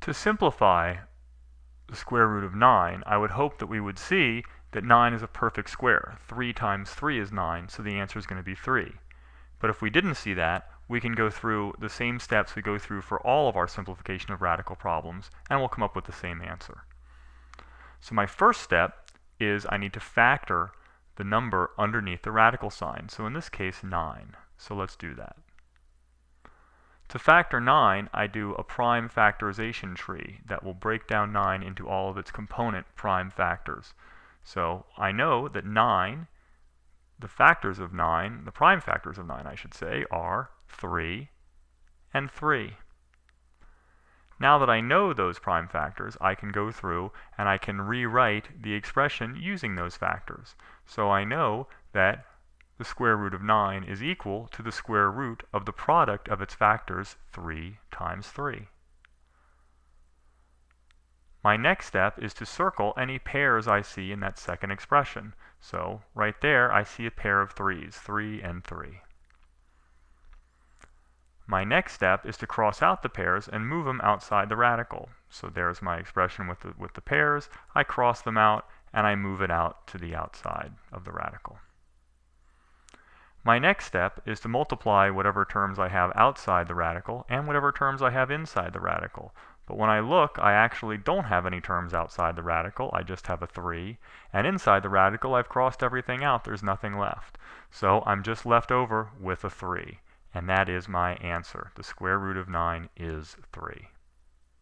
To simplify the square root of 9, I would hope that we would see that 9 is a perfect square. 3 times 3 is 9, so the answer is going to be 3. But if we didn't see that, we can go through the same steps we go through for all of our simplification of radical problems, and we'll come up with the same answer. So my first step is I need to factor the number underneath the radical sign. So in this case, 9. So let's do that. To factor 9, I do a prime factorization tree that will break down 9 into all of its component prime factors. So I know that 9, the factors of 9, the prime factors of 9, I should say, are 3 and 3. Now that I know those prime factors, I can go through and I can rewrite the expression using those factors. So I know that the square root of 9 is equal to the square root of the product of its factors 3 times 3. My next step is to circle any pairs I see in that second expression. So right there I see a pair of 3's, 3 and 3. My next step is to cross out the pairs and move them outside the radical. So there's my expression with the pairs. I cross them out and I move it out to the outside of the radical. My next step is to multiply whatever terms I have outside the radical and whatever terms I have inside the radical. But when I look, I actually don't have any terms outside the radical. I just have a 3. And inside the radical, I've crossed everything out. There's nothing left. So I'm just left over with a 3. And that is my answer. The square root of 9 is 3.